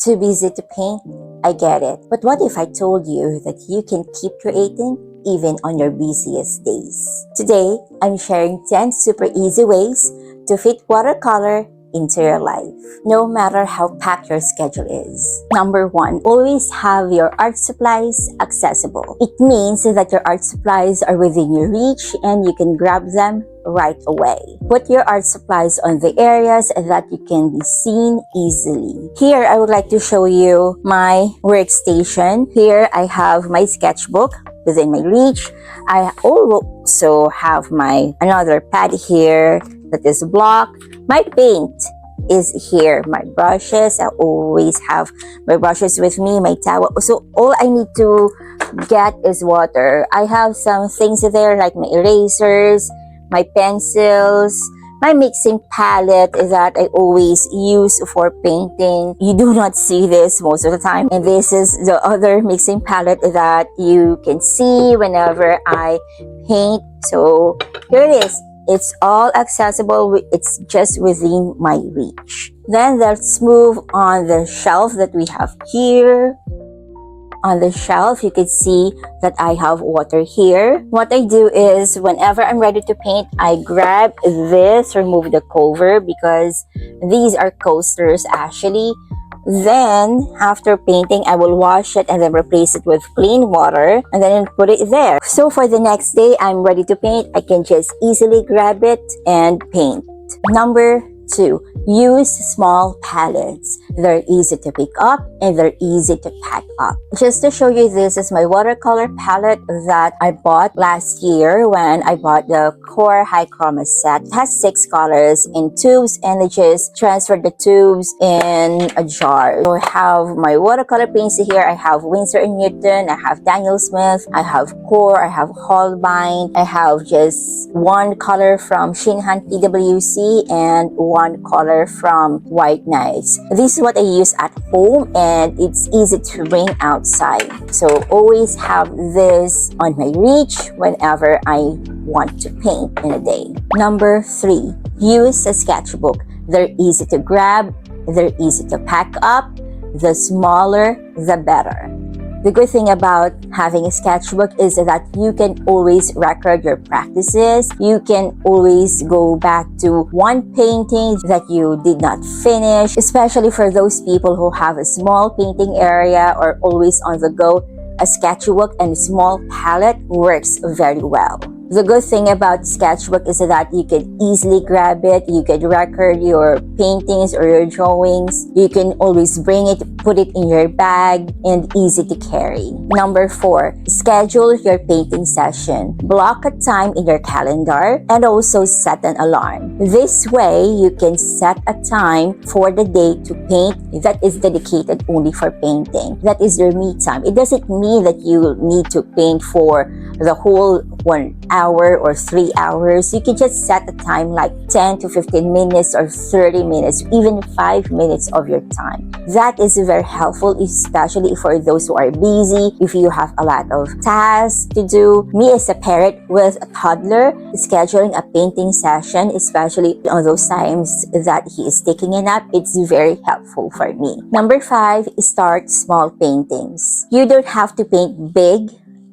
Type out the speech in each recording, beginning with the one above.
Too busy to paint? I get it. But what if I told you that you can keep creating even on your busiest days? Today, I'm sharing 10 super easy ways to fit watercolor into your life, no matter how packed your schedule is. Number 1, always have your art supplies accessible. It means that your art supplies are within your reach and you can grab them right away. Put your art supplies on the areas that you can be seen easily. Here, I would like to show you my workstation. Here, I have my sketchbook within my reach. I also have my another pad here that is blocked. My paint is here. My brushes, I always have my brushes with me, my towel. So all I need to get is water. I have some things there like my erasers, my pencils, my mixing palette that I always use for painting. You do not see this most of the time. And this is the other mixing palette that you can see whenever I paint. So here it is. It's all accessible. It's just within my reach. Then let's move on the shelf that we have here. On the shelf, you can see that I have water here. What I do is whenever I'm ready to paint, I grab this, remove the cover because these are coasters actually. Then, after painting, I will wash it and then replace it with clean water and then put it there. So for the next day, I'm ready to paint. I can just easily grab it and paint. Number 2, use small palettes. They're easy to pick up and they're easy to pack up. Just to show you, this is my watercolor palette that I bought last year when I bought the Core High Chroma set. It has 6 colors in tubes and I just transferred the tubes in a jar. So I have my watercolor paints here. I have Winsor & Newton, I have Daniel Smith, I have Core, I have Holbein, I have just one color from Shinhan PWC and one color from White Nights. This is what I use at home and it's easy to bring outside. So always have this on my reach whenever I want to paint in a day. Number 3, use a sketchbook. They're easy to grab, they're easy to pack up. The smaller, the better. The good thing about having a sketchbook is that you can always record your practices. You can always go back to one painting that you did not finish, especially for those people who have a small painting area or always on the go. A sketchbook and a small palette works very well. The good thing about sketchbook is that you can easily grab it, you can record your paintings or your drawings, you can always bring it, put it in your bag, and easy to carry. Number 4, schedule your painting session. Block a time in your calendar and also set an alarm. This way, you can set a time for the day to paint that is dedicated only for painting. That is your me time. It doesn't mean that you need to paint for the whole 1 hour or 3 hours. You can just set a time like 10 to 15 minutes or 30 minutes, even 5 minutes of your time. That is very helpful, especially for those who are busy, if you have a lot of tasks to do. Me as a parent with a toddler, scheduling a painting session, especially on those times that he is taking a nap, it's very helpful for me. Number 5, start small paintings. You don't have to paint big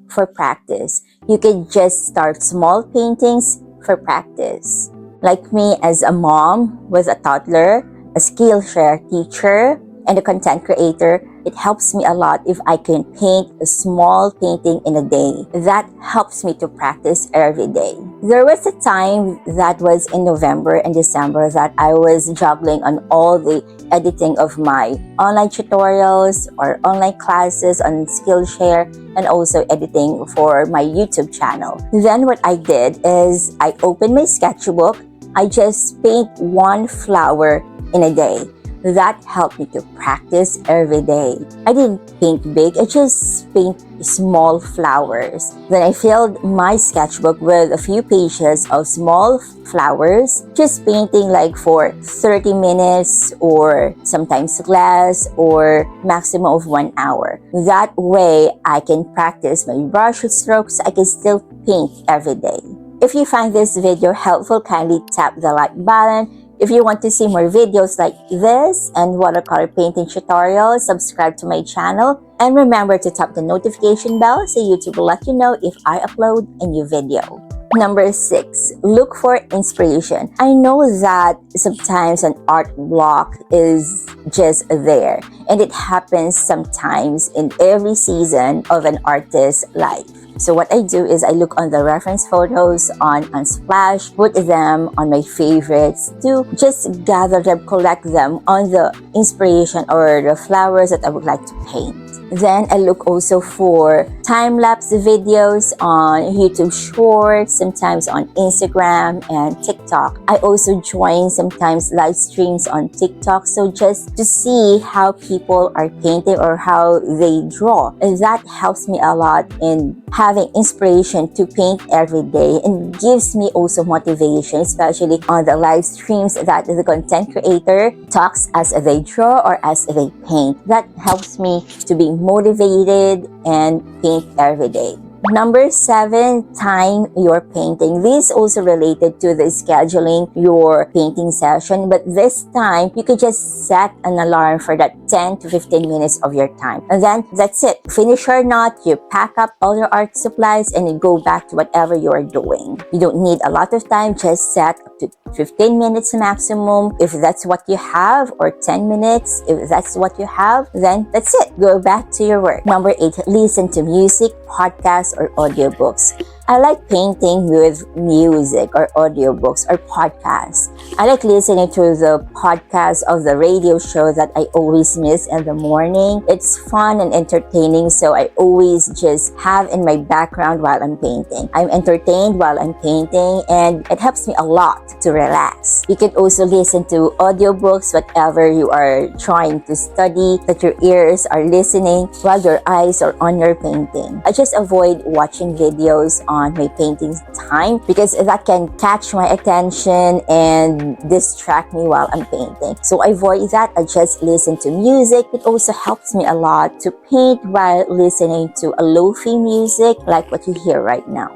for practice. You can just start small paintings for practice. Like me as a mom with a toddler, a Skillshare teacher, and a content creator, it helps me a lot if I can paint a small painting in a day. That helps me to practice every day. There was a time that was in November and December that I was juggling on all the editing of my online tutorials or online classes on Skillshare and also editing for my YouTube channel. Then what I did is I opened my sketchbook. I just paint one flower in a day. That helped me to practice every day. I didn't paint big, I just paint small flowers. Then I filled my sketchbook with a few pages of small flowers, just painting like for 30 minutes or sometimes less or maximum of 1 hour. That way, I can practice my brush strokes. I can still paint every day. If you find this video helpful, kindly tap the like button If you want to see more videos like this and watercolor painting tutorials, subscribe to my channel. And remember to tap the notification bell so YouTube will let you know if I upload a new video. Number 6, look for inspiration. I know that sometimes an art block is just there, and it happens sometimes in every season of an artist's life. So what I do is I look on the reference photos on Unsplash, put them on my favorites to just gather them, collect them on the inspiration or the flowers that I would like to paint. Then I look also for time-lapse videos on YouTube Shorts, sometimes on Instagram and TikTok. I also join sometimes live streams on TikTok, so just to see how people are painting or how they draw. And that helps me a lot in having inspiration to paint every day and gives me also motivation, especially on the live streams that the content creator talks as they draw or as they paint. That helps me to be motivated and paint every day. Number 7, time your painting. This is also related to the scheduling your painting session, but this time you could just set an alarm for that 10 to 15 minutes of your time. And then that's it. Finish or not, you pack up all your art supplies and you go back to whatever you are doing. You don't need a lot of time, just set up to 15 minutes maximum if that's what you have, or 10 minutes if that's what you have. Then that's it. Go back to your work. Number 8, listen to music, podcasts, or audiobooks. I like painting with music or audiobooks or podcasts. I like listening to the podcast of the radio show that I always miss in the morning. It's fun and entertaining, so I always just have in my background while I'm painting. I'm entertained while I'm painting, and it helps me a lot to relax. You can also listen to audiobooks, whatever you are trying to study, that your ears are listening while your eyes are on your painting. I just avoid watching videos on my painting time because that can catch my attention and distract me while I'm painting. So I avoid that. I just listen to music. It also helps me a lot to paint while listening to a lo-fi music like what you hear right now.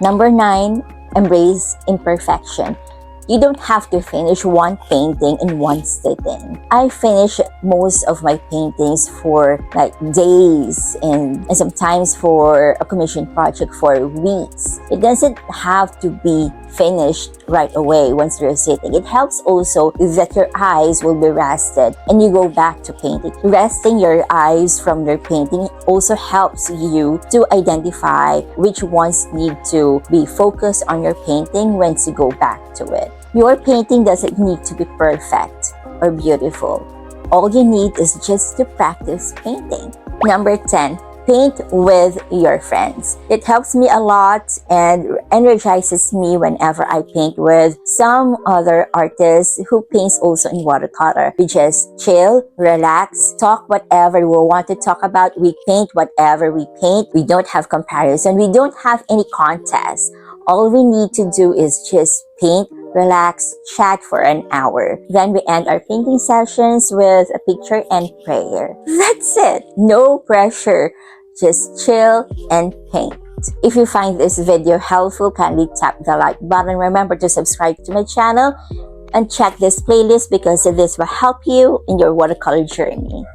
Number 9, embrace imperfection. You don't have to finish one painting in one sitting. I finish most of my paintings for like days and sometimes for a commission project for weeks. It doesn't have to be finished right away once you're sitting. It helps also that your eyes will be rested and you go back to painting. Resting your eyes from your painting also helps you to identify which ones need to be focused on your painting once you go back to it. Your painting doesn't need to be perfect or beautiful. All you need is just to practice painting. Number 10, paint with your friends. It helps me a lot and energizes me whenever I paint with some other artists who paints also in watercolor. We just chill, relax, talk whatever we want to talk about. We paint whatever we paint. We don't have comparison. We don't have any contest. All we need to do is just paint, relax, chat for an hour. Then we end our painting sessions with a picture and prayer. That's it. No pressure. Just chill and paint. If you find this video helpful, kindly tap the like button. Remember to subscribe to my channel and check this playlist because this will help you in your watercolor journey.